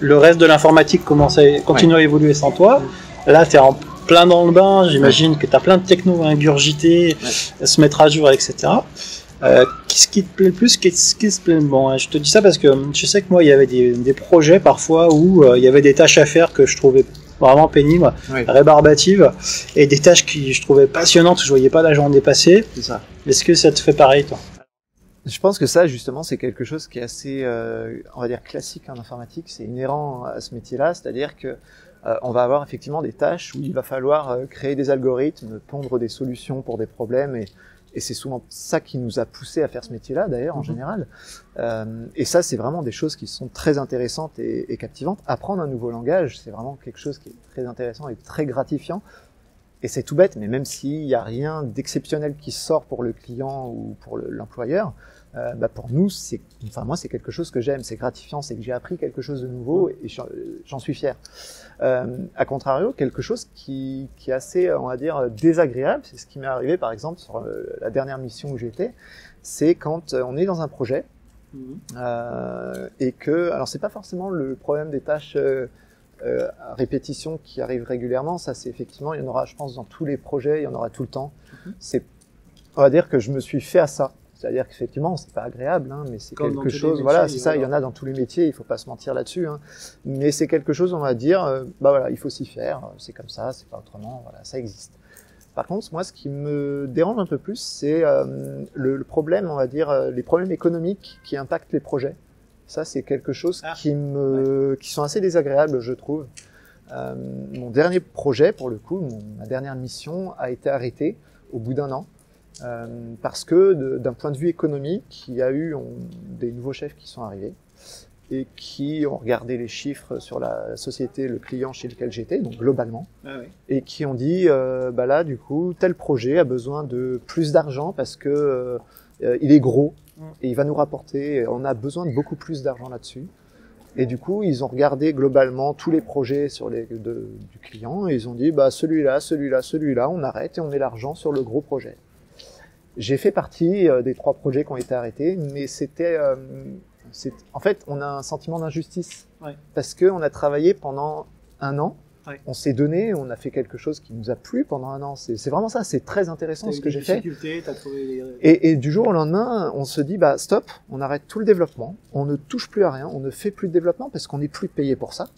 le reste de l'informatique continue à évoluer sans toi. Là, tu es en plein dans le bain, j'imagine que tu as plein de techno à ingurgiter, à se mettre à jour, etc. Qu'est-ce qui te plaît le plus, qu'est-ce qui te plaît le moins? Je te dis ça parce que je sais que moi, il y avait des projets parfois où il y avait des tâches à faire que je trouvais vraiment pénibles, Oui. rébarbatives, et des tâches que je trouvais passionnantes, je voyais pas la journée passer. C'est ça. Est-ce que ça te fait pareil, toi? Je pense que ça, justement, c'est quelque chose qui est assez, on va dire, classique en informatique. C'est inhérent à ce métier-là, c'est-à-dire que on va avoir effectivement des tâches où il va falloir créer des algorithmes, pondre des solutions pour des problèmes, et c'est souvent ça qui nous a poussé à faire ce métier-là, d'ailleurs, en général. Et ça, c'est vraiment des choses qui sont très intéressantes et captivantes. Apprendre un nouveau langage, c'est vraiment quelque chose qui est très intéressant et très gratifiant. Et c'est tout bête, mais même s'il n'y a rien d'exceptionnel qui sort pour le client ou pour l'employeur, pour nous, moi, c'est quelque chose que j'aime, c'est gratifiant, c'est que j'ai appris quelque chose de nouveau et j'en suis fier. À contrario, quelque chose qui est assez, on va dire, désagréable, c'est ce qui m'est arrivé, par exemple, sur la dernière mission où j'étais, c'est quand on est dans un projet et que, alors c'est pas forcément le problème des tâches à répétition qui arrivent régulièrement, ça c'est effectivement, il y en aura, je pense, dans tous les projets, il y en aura tout le temps. On va dire que je me suis fait à ça. C'est-à-dire qu'effectivement, c'est pas agréable, hein, mais c'est quelque chose. Voilà, c'est ça. Il y en a dans tous les métiers. Il faut pas se mentir là-dessus. Hein. Mais c'est quelque chose, on va dire, voilà, il faut s'y faire. C'est comme ça, c'est pas autrement. Voilà, ça existe. Par contre, moi, ce qui me dérange un peu plus, c'est le problème, on va dire, les problèmes économiques qui impactent les projets. Ça, c'est quelque chose qui sont assez désagréables, je trouve. Mon dernier projet, pour le coup, ma dernière mission a été arrêtée au bout d'un an. Parce que d'un point de vue économique, il y a eu des nouveaux chefs qui sont arrivés et qui ont regardé les chiffres sur la société, le client chez lequel j'étais, donc globalement, et qui ont dit là du coup tel projet a besoin de plus d'argent parce que il est gros et il va nous rapporter, on a besoin de beaucoup plus d'argent là-dessus. Et du coup, ils ont regardé globalement tous les projets du client et ils ont dit celui-là, on arrête et on met l'argent sur le gros projet. J'ai fait partie des 3 projets qui ont été arrêtés, mais en fait, on a un sentiment d'injustice parce que on a travaillé pendant un an, on s'est donné, on a fait quelque chose qui nous a plu pendant un an. C'est vraiment ça, c'est très intéressant ce que j'ai fait. Et du jour au lendemain, on se dit stop, on arrête tout le développement, on ne touche plus à rien, on ne fait plus de développement parce qu'on n'est plus payé pour ça.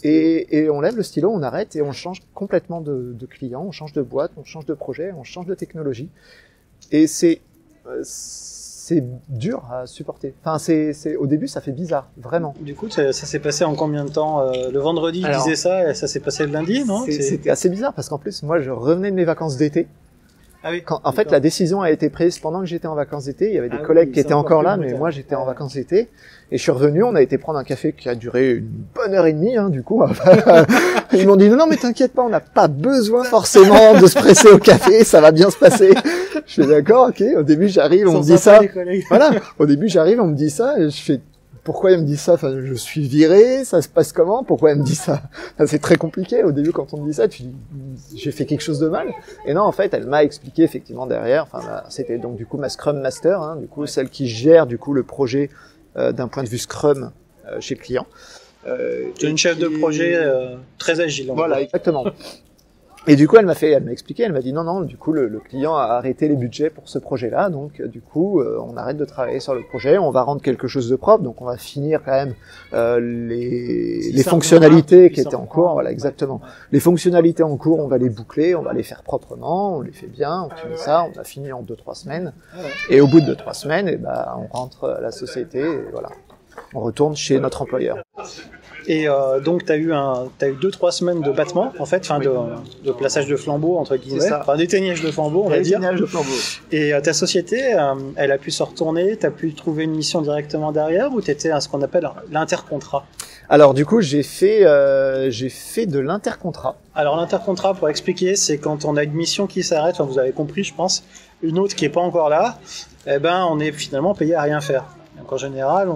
Et on lève le stylo, on arrête et on change complètement de client, on change de boîte, on change de projet, on change de technologie. Et c'est dur à supporter. Enfin, au début, ça fait bizarre, vraiment. Du coup, ça s'est passé en combien de temps? Le vendredi, tu disais ça, et ça s'est passé le lundi, non? C'était assez bizarre parce qu'en plus, moi, je revenais de mes vacances d'été. Ah oui. En fait, la décision a été prise pendant que j'étais en vacances d'été. Il y avait des collègues qui étaient encore là, mais moi, j'étais en vacances d'été. Et je suis revenu, on a été prendre un café qui a duré une bonne heure et demie, du coup. Ils m'ont dit, non, mais t'inquiète pas, on n'a pas besoin forcément de se presser au café, ça va bien se passer. Je fais d'accord, ok. Au début, j'arrive, on me dit ça. Voilà. Au début, j'arrive, on me dit ça, et je fais, pourquoi elle me dit ça? Enfin, je suis viré, ça se passe comment? Pourquoi elle me dit ça? Enfin, c'est très compliqué. Au début, quand on me dit ça, tu dis, j'ai fait quelque chose de mal. Et non, en fait, elle m'a expliqué effectivement derrière. Enfin, c'était donc du coup ma Scrum Master, du coup celle qui gère du coup le projet d'un point de vue Scrum chez le client. Tu es une chef de projet très agile. Voilà, exactement. Et du coup, elle m'a expliqué, elle m'a dit non, du coup, le client a arrêté les budgets pour ce projet-là, donc du coup, on arrête de travailler sur le projet, on va rendre quelque chose de propre, donc on va finir quand même les fonctionnalités qui étaient en cours, voilà, exactement. Les fonctionnalités en cours, on va les boucler, on va les faire proprement, on les fait bien, on finit ça, on a fini en 2-3 semaines, et au bout de 2-3 semaines, on rentre à la société, et voilà, on retourne chez notre employeur. Et donc t'as eu 2-3 semaines de battement en fait, de plaçage de flambeau entre guillemets, d'éteignage de flambeau on va dire. De flambeau. Et ta société, elle a pu se retourner, t'as pu trouver une mission directement derrière ou t'étais à ce qu'on appelle l'intercontrat? Alors du coup j'ai fait de l'intercontrat. Alors l'intercontrat, pour expliquer, c'est quand on a une mission qui s'arrête, vous avez compris je pense, une autre qui est pas encore là, on est finalement payé à rien faire. Donc en général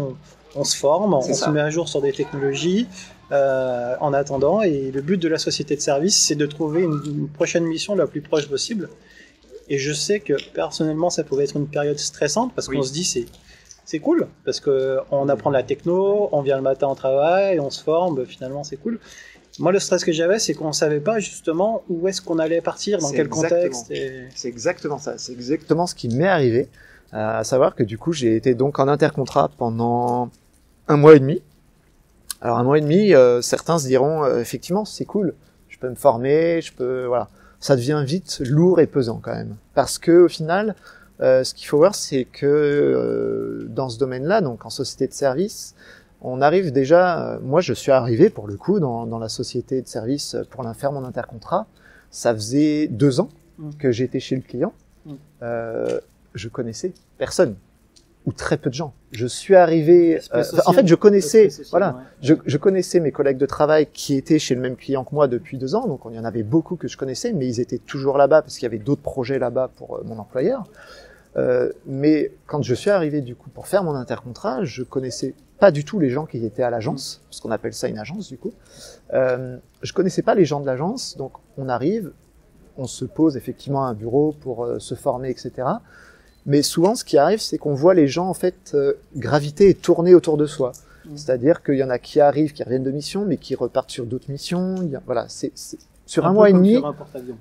on se forme, on se met à jour sur des technologies en attendant, et le but de la société de service, c'est de trouver une prochaine mission la plus proche possible. Et je sais que personnellement, ça pouvait être une période stressante parce qu'on se dit c'est cool, parce que on apprend de la techno, on vient le matin au travail, on se forme, finalement c'est cool. Moi, le stress que j'avais, c'est qu'on savait pas justement où est-ce qu'on allait partir, dans quel contexte. C'est exactement ça, c'est exactement ce qui m'est arrivé. À savoir que du coup, j'ai été donc en intercontrat pendant 1 mois et demi. Alors 1 mois et demi, certains se diront effectivement c'est cool, je peux me former, voilà. Ça devient vite lourd et pesant quand même, parce que au final, ce qu'il faut voir, c'est que dans ce domaine-là, donc en société de service, on arrive déjà. Moi, je suis arrivé pour le coup dans la société de service pour faire mon intercontrat. Ça faisait 2 ans que j'étais chez le client. Je connaissais personne ou très peu de gens. Je suis arrivé. En fait, je connaissais. Voilà, je connaissais mes collègues de travail qui étaient chez le même client que moi depuis 2 ans. Donc, il y en avait beaucoup que je connaissais, mais ils étaient toujours là-bas parce qu'il y avait d'autres projets là-bas pour mon employeur. Mais quand je suis arrivé du coup pour faire mon intercontrat, je connaissais pas du tout les gens qui étaient à l'agence, parce qu'on appelle ça une agence du coup. Je connaissais pas les gens de l'agence, donc on arrive, on se pose effectivement à un bureau pour se former, etc. Mais souvent, ce qui arrive, c'est qu'on voit les gens en fait graviter et tourner autour de soi. C'est-à-dire qu'il y en a qui arrivent, qui reviennent de mission, mais qui repartent sur d'autres missions. Voilà, c'est sur un mois et demi.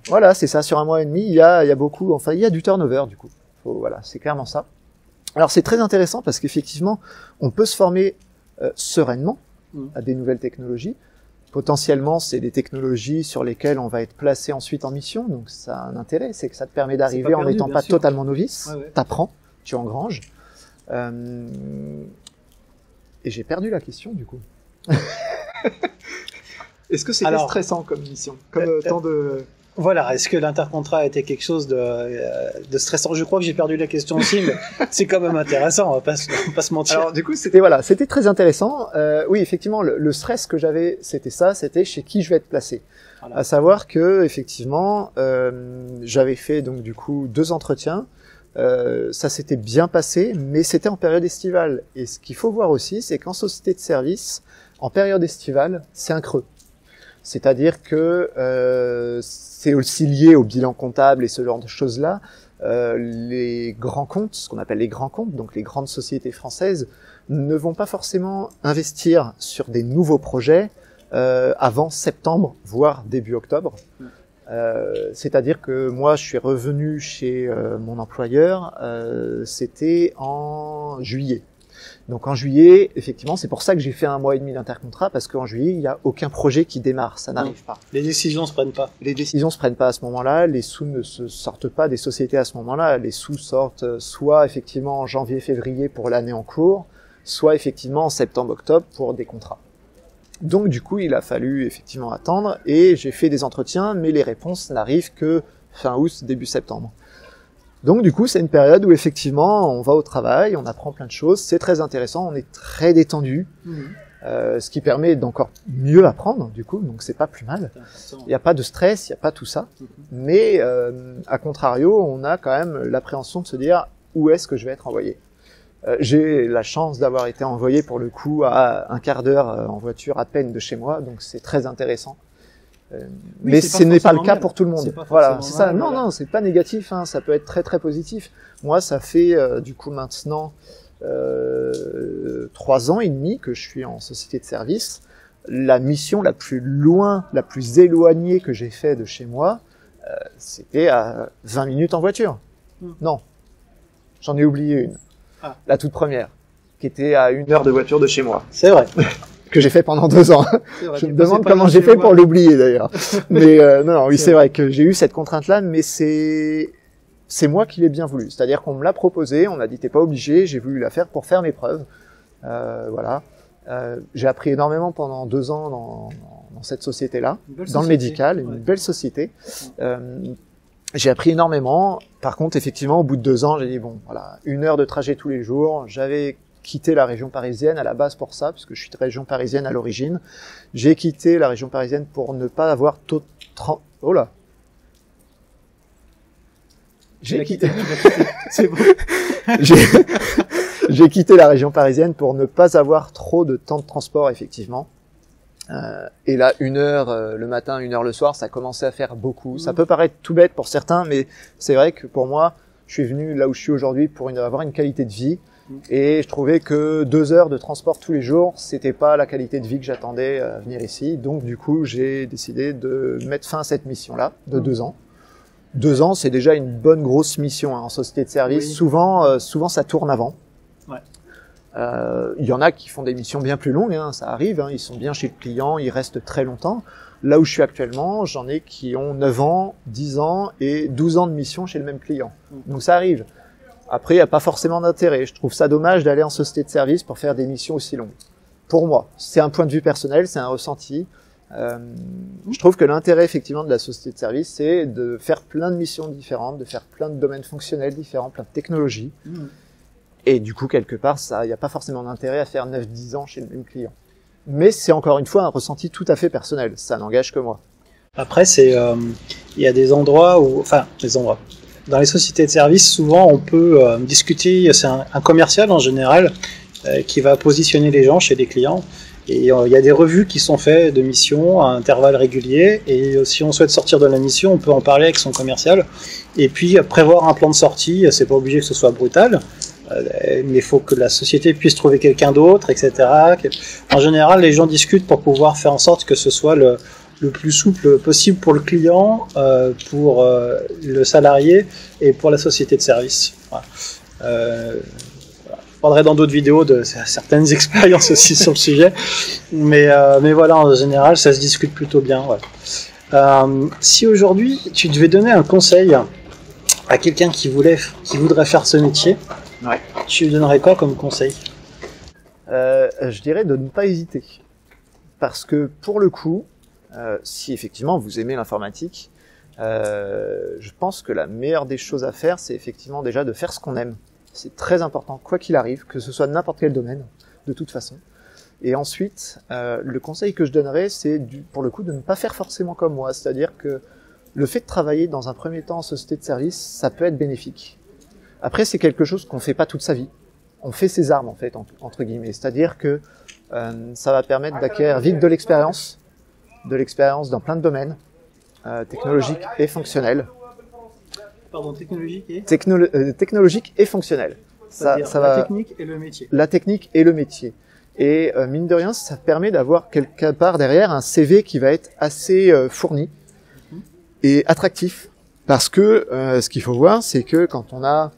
Voilà, c'est ça. Sur 1 mois et demi, il y a beaucoup. Enfin, il y a du turnover du coup. Voilà, c'est clairement ça. Alors c'est très intéressant parce qu'effectivement, on peut se former sereinement à des nouvelles technologies. Potentiellement, c'est des technologies sur lesquelles on va être placé ensuite en mission, donc ça a un intérêt, c'est que ça te permet d'arriver en n'étant pas totalement novice. T'apprends, tu engranges. Et j'ai perdu la question du coup. Est-ce que c'était stressant comme mission, comme temps de... Voilà, est-ce que l'intercontrat a été quelque chose de stressant? Je crois que j'ai perdu la question aussi, mais c'est quand même intéressant, on va pas se mentir. Alors du coup, c'était très intéressant. Oui, effectivement, le stress que j'avais, c'était chez qui je vais être placé. Voilà. À savoir que effectivement, j'avais fait donc du coup 2 entretiens. Ça s'était bien passé, mais c'était en période estivale. Et ce qu'il faut voir aussi, c'est qu'en société de service, en période estivale, c'est un creux. C'est-à-dire que c'est aussi lié au bilan comptable et ce genre de choses-là. Les grands comptes, ce qu'on appelle les grands comptes, donc les grandes sociétés françaises, ne vont pas forcément investir sur des nouveaux projets avant septembre, voire début octobre. C'est-à-dire que moi, je suis revenu chez mon employeur, c'était en juillet. Donc en juillet, effectivement, c'est pour ça que j'ai fait 1 mois et demi d'intercontrat, parce qu'en juillet, il n'y a aucun projet qui démarre, ça n'arrive pas. Les décisions se prennent pas. Les décisions se prennent pas à ce moment-là, les sous ne se sortent pas des sociétés à ce moment-là, les sous sortent soit effectivement en janvier-février pour l'année en cours, soit effectivement en septembre-octobre pour des contrats. Donc du coup, il a fallu effectivement attendre, et j'ai fait des entretiens, mais les réponses n'arrivent que fin août, début septembre. Donc du coup, c'est une période où effectivement, on va au travail, on apprend plein de choses, c'est très intéressant, on est très détendu, ce qui permet d'encore mieux apprendre, du coup, donc c'est pas plus mal. Il n'y a pas de stress, il n'y a pas tout ça, mais à contrario, on a quand même l'appréhension de se dire où est-ce que je vais être envoyé. J'ai la chance d'avoir été envoyé pour le coup à 1/4 d'heure en voiture à peine de chez moi, donc c'est très intéressant. Mais ce n'est pas le cas pour tout le monde. Voilà, c'est ça. Non, c'est pas négatif. Hein. Ça peut être très très positif. Moi, ça fait du coup maintenant 3 ans et demi que je suis en société de service. La mission la plus loin, la plus éloignée que j'ai fait de chez moi, c'était à 20 minutes en voiture. Non, j'en ai oublié une. La toute première, qui était à 1 heure de voiture de chez moi. C'est vrai. Que j'ai fait pendant 2 ans. Je me demande comment j'ai fait pour l'oublier d'ailleurs. Mais non, oui, c'est vrai que j'ai eu cette contrainte-là, mais c'est moi qui l'ai bien voulu. C'est-à-dire qu'on me l'a proposé, on m'a dit t'es pas obligé, j'ai voulu la faire pour faire mes preuves. Voilà. J'ai appris énormément pendant 2 ans dans cette société-là, dans le médical, une belle société. J'ai appris énormément. Par contre, effectivement, au bout de 2 ans, j'ai dit bon, voilà, 1 heure de trajet tous les jours. J'avais quitté la région parisienne à la base pour ça, puisque je suis de région parisienne à l'origine. J'ai quitté la région parisienne pour ne pas avoir Oh là. J'ai quitté. C'est bon. J'ai quitté la région parisienne pour ne pas avoir trop de temps de transport, effectivement. Et là, 1 heure le matin, 1 heure le soir, ça commençait à faire beaucoup. Ça peut paraître tout bête pour certains, mais c'est vrai que pour moi, je suis venu là où je suis aujourd'hui pour avoir une qualité de vie. Et je trouvais que 2 heures de transport tous les jours, c'était pas la qualité de vie que j'attendais à venir ici. Donc du coup, j'ai décidé de mettre fin à cette mission-là de 2 ans. 2 ans, c'est déjà une bonne grosse mission hein, en société de service. Oui. Souvent, ça tourne avant. Ouais. Il y en a qui font des missions bien plus longues, hein, ça arrive. Hein, ils sont bien chez le client, ils restent très longtemps. Là où je suis actuellement, j'en ai qui ont 9 ans, 10 ans et 12 ans de mission chez le même client. Donc ça arrive. Après, il n'y a pas forcément d'intérêt. Je trouve ça dommage d'aller en société de service pour faire des missions aussi longues. Pour moi, c'est un point de vue personnel, c'est un ressenti. Je trouve que l'intérêt effectivement de la société de service, c'est de faire plein de missions différentes, de faire plein de domaines fonctionnels différents, plein de technologies. Et du coup, quelque part, il n'y a pas forcément d'intérêt à faire 9-10 ans chez le même client. Mais c'est encore une fois un ressenti tout à fait personnel. Ça n'engage que moi. Après, il y a des endroits où, dans les sociétés de services, souvent on peut discuter. C'est un commercial en général qui va positionner les gens chez les clients. Et il y a des revues qui sont faites de missions à intervalles réguliers. Et si on souhaite sortir de la mission, on peut en parler avec son commercial. Et puis prévoir un plan de sortie. C'est pas obligé que ce soit brutal, mais il faut que la société puisse trouver quelqu'un d'autre, etc. En général, les gens discutent pour pouvoir faire en sorte que ce soit le plus souple possible pour le client, pour le salarié et pour la société de service. Voilà. Je parlerai dans d'autres vidéos de certaines expériences aussi sur le sujet, mais voilà, en général, ça se discute plutôt bien. Ouais. Si aujourd'hui, tu devais donner un conseil à quelqu'un qui voudrait faire ce métier, Ouais. tu lui donnerais quoi comme conseil ? Je dirais de ne pas hésiter. Parce que pour le coup, si effectivement vous aimez l'informatique, je pense que la meilleure des choses à faire, c'est effectivement déjà de faire ce qu'on aime. C'est très important, quoi qu'il arrive, que ce soit n'importe quel domaine, de toute façon. Et ensuite, le conseil que je donnerais, c'est pour le coup de ne pas faire forcément comme moi. C'est-à-dire que le fait de travailler dans un premier temps en société de service, ça peut être bénéfique. Après, c'est quelque chose qu'on fait pas toute sa vie. On fait ses armes, en fait, entre guillemets. C'est-à-dire que ça va permettre d'acquérir vite de l'expérience dans plein de domaines, technologiques et fonctionnels. Pardon, technologique et Technologique et fonctionnel. Ça la technique et le métier. La technique et le métier. Et mine de rien, ça permet d'avoir quelque part derrière un CV qui va être assez fourni et attractif. Parce que ce qu'il faut voir, c'est que quand on a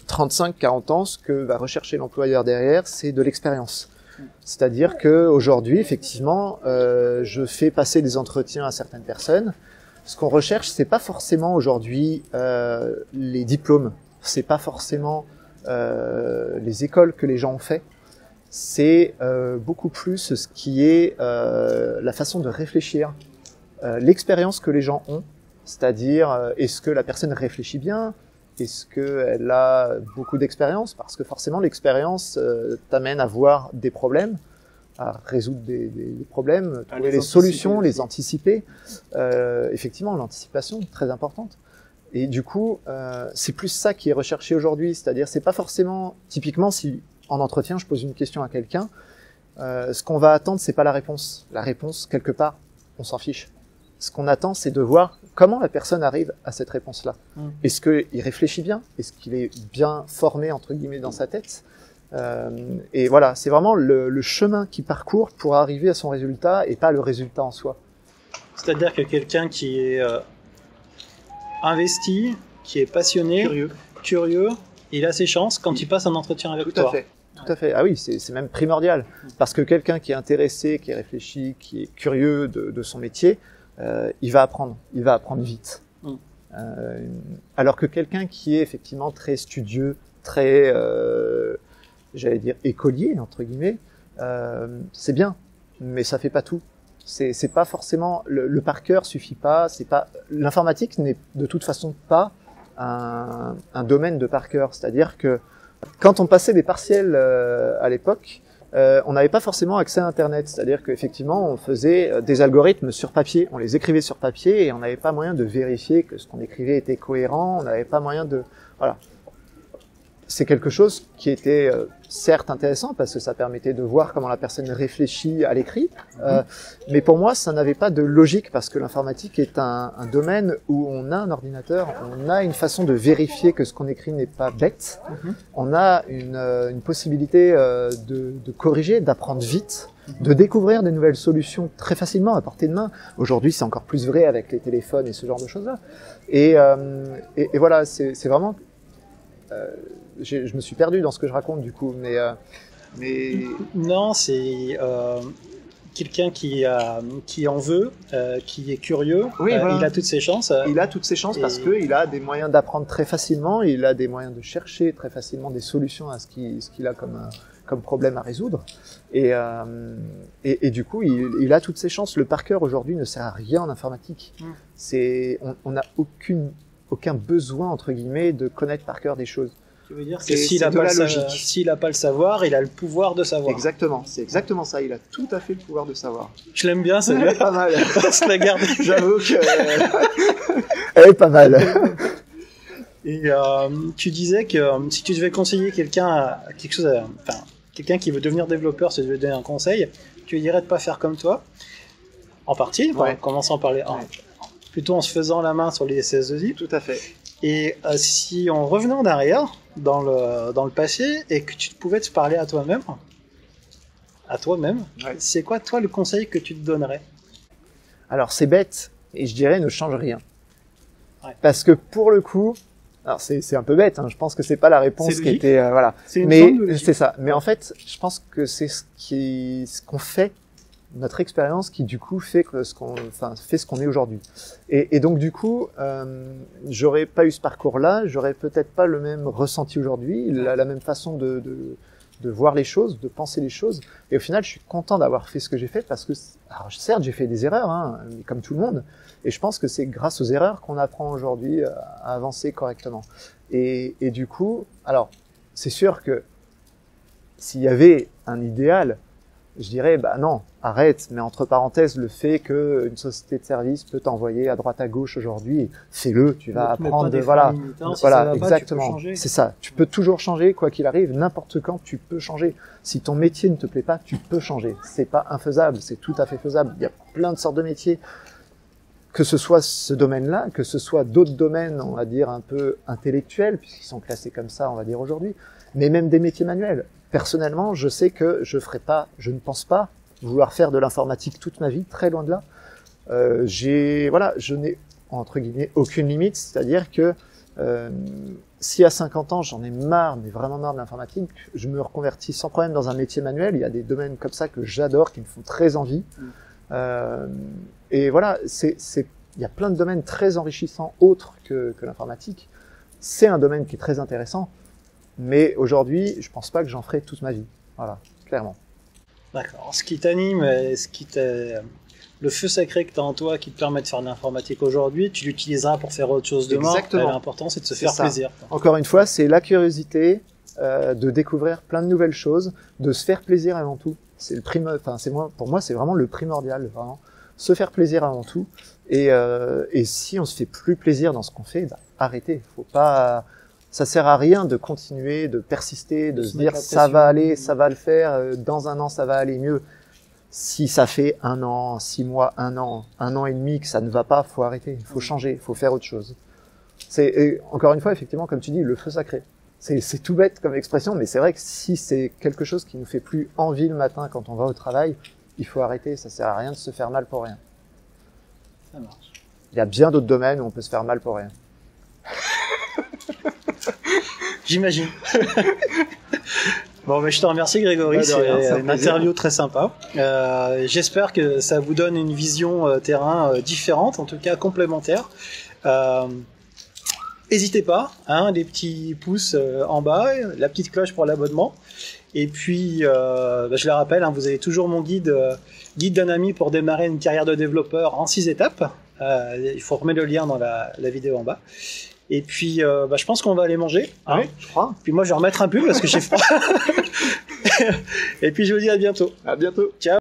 35-40 ans, ce que va rechercher l'employeur derrière, c'est de l'expérience. C'est-à-dire que aujourd'hui, effectivement, je fais passer des entretiens à certaines personnes. Ce qu'on recherche, c'est pas forcément aujourd'hui les diplômes, c'est pas forcément les écoles que les gens ont fait. C'est beaucoup plus ce qui est la façon de réfléchir, l'expérience que les gens ont, c'est-à-dire est-ce que la personne réfléchit bien, est-ce qu'elle a beaucoup d'expérience, parce que forcément l'expérience t'amène à voir des problèmes, à résoudre des problèmes, trouver les solutions, les anticiper. Effectivement, l'anticipation est très importante. Et du coup, c'est plus ça qui est recherché aujourd'hui, c'est-à-dire c'est pas forcément, typiquement si en entretien je pose une question à quelqu'un, ce qu'on va attendre c'est pas la réponse. La réponse, quelque part, on s'en fiche. Ce qu'on attend, c'est de voir comment la personne arrive à cette réponse-là. Est-ce qu'il réfléchit bien ? Est-ce qu'il est bien formé, entre guillemets, dans sa tête ? Et voilà, c'est vraiment le chemin qu'il parcourt pour arriver à son résultat et pas le résultat en soi. C'est-à-dire que quelqu'un qui est investi, qui est passionné, curieux, il a ses chances quand il passe un entretien avec toi. Tout à fait. Ah oui, c'est même primordial. Parce que quelqu'un qui est intéressé, qui est réfléchi, qui est curieux de son métier, il va apprendre vite. Alors que quelqu'un qui est effectivement très studieux, très, j'allais dire écolier entre guillemets, c'est bien, mais ça fait pas tout. C'est pas forcément le par cœur suffit pas. C'est pas l'informatique n'est de toute façon pas un domaine de par cœur. C'est-à-dire que quand on passait des partiels à l'époque, on n'avait pas forcément accès à Internet. C'est-à-dire qu'effectivement, on faisait des algorithmes sur papier, on les écrivait sur papier et on n'avait pas moyen de vérifier que ce qu'on écrivait était cohérent. On n'avait pas moyen de voilà. c'est quelque chose qui était certes intéressant parce que ça permettait de voir comment la personne réfléchit à l'écrit, mais pour moi ça n'avait pas de logique parce que l'informatique est un domaine où on a un ordinateur, on a une façon de vérifier que ce qu'on écrit n'est pas bête, on a une possibilité de corriger, d'apprendre vite, de découvrir des nouvelles solutions très facilement à portée de main. Aujourd'hui c'est encore plus vrai avec les téléphones et ce genre de choses-là. Et voilà, c'est vraiment... je me suis perdu dans ce que je raconte du coup, mais non, c'est quelqu'un qui en veut, qui est curieux. Oui, voilà. Il a toutes ses chances. Il a toutes ses chances parce que il a des moyens d'apprendre très facilement, il a des moyens de chercher très facilement des solutions à ce qu'il a comme problème à résoudre. Et du coup, il a toutes ses chances. Le par cœur aujourd'hui ne sert à rien en informatique. On n'a aucun besoin entre guillemets de connaître par cœur des choses. Tu veux dire que s'il n'a pas le savoir, il a le pouvoir de savoir. Exactement, c'est exactement ça. Il a tout à fait le pouvoir de savoir. Je l'aime bien, c'est bien. Pas mal. On se la garde. J'avoue que elle est pas mal. Et tu disais que si tu devais conseiller quelqu'un quelqu'un qui veut devenir développeur, si tu devais donner un conseil, tu lui dirais de pas faire comme toi. En partie, en commençant par plutôt en se faisant la main sur les SS2I. Tout à fait. Et si en revenant derrière, dans le passé, et que tu pouvais te parler à toi-même, c'est quoi, toi, le conseil que tu te donnerais? Alors, c'est bête, et je dirais ne change rien. Ouais. Parce que pour le coup, alors c'est un peu bête, hein, je pense que c'est pas la réponse qui était... voilà. Mais c'est ça. Mais en fait, je pense que c'est ce qu'on fait, notre expérience qui du coup fait ce qu'on est aujourd'hui. Et donc du coup, j'aurais pas eu ce parcours-là, j'aurais peut-être pas le même ressenti aujourd'hui, la même façon de voir les choses, de penser les choses. Et au final, je suis content d'avoir fait ce que j'ai fait parce que, alors certes, j'ai fait des erreurs, hein, comme tout le monde. Et je pense que c'est grâce aux erreurs qu'on apprend aujourd'hui à avancer correctement. Et du coup, alors c'est sûr que s'il y avait un idéal, je dirais, non, arrête, mais entre parenthèses, le fait qu'une société de service peut t'envoyer à droite à gauche aujourd'hui, fais-le, tu vas apprendre, voilà, exactement, c'est ça, tu peux toujours changer, quoi qu'il arrive, n'importe quand, tu peux changer. Si ton métier ne te plaît pas, tu peux changer. C'est pas infaisable, c'est tout à fait faisable. Il y a plein de sortes de métiers, que ce soit ce domaine-là, que ce soit d'autres domaines, on va dire, un peu intellectuels, puisqu'ils sont classés comme ça, on va dire aujourd'hui, mais même des métiers manuels. Personnellement, je sais que je ne pense pas vouloir faire de l'informatique toute ma vie, très loin de là. Je n'ai, entre guillemets, aucune limite, c'est-à-dire que si à 50 ans, j'en ai marre, mais vraiment marre de l'informatique, je me reconvertis sans problème dans un métier manuel. Il y a des domaines comme ça que j'adore, qui me font très envie. Et voilà, il y a plein de domaines très enrichissants autres que l'informatique. C'est un domaine qui est très intéressant. Mais aujourd'hui, je pense pas que j'en ferai toute ma vie. Voilà, clairement. D'accord. Ce qui t'anime, le feu sacré que tu as en toi qui te permet de faire de l'informatique aujourd'hui, tu l'utiliseras pour faire autre chose demain. Exactement. L'important, c'est de se faire plaisir. Encore une fois, c'est la curiosité de découvrir plein de nouvelles choses, de se faire plaisir avant tout. C'est pour moi, c'est vraiment le primordial, vraiment. Se faire plaisir avant tout. Et si on se fait plus plaisir dans ce qu'on fait, arrêtez. Faut pas... Ça sert à rien de continuer, de persister, de se dire ça va aller, ça va le faire, dans un an ça va aller mieux. Si ça fait 1 an, 6 mois, 1 an et demi que ça ne va pas, faut arrêter, il faut changer, il faut faire autre chose. Encore une fois, effectivement, comme tu dis, le feu sacré. C'est tout bête comme expression, mais c'est vrai que si c'est quelque chose qui nous fait plus envie le matin quand on va au travail, il faut arrêter, ça sert à rien de se faire mal pour rien. Ça marche. Il y a bien d'autres domaines où on peut se faire mal pour rien. J'imagine. Bon, mais je te remercie Grégory, c'est une interview très sympa. J'espère que ça vous donne une vision terrain différente, en tout cas complémentaire. N'hésitez pas, les petits pouces en bas, la petite cloche pour l'abonnement. Et puis, je le rappelle, vous avez toujours mon guide d'un ami pour démarrer une carrière de développeur en 6 étapes. Il faut remettre le lien dans la vidéo en bas. Et puis, je pense qu'on va aller manger. Oui, je crois. Puis moi, je vais remettre un pull parce que j'ai froid. Et puis, je vous dis à bientôt. À bientôt. Ciao.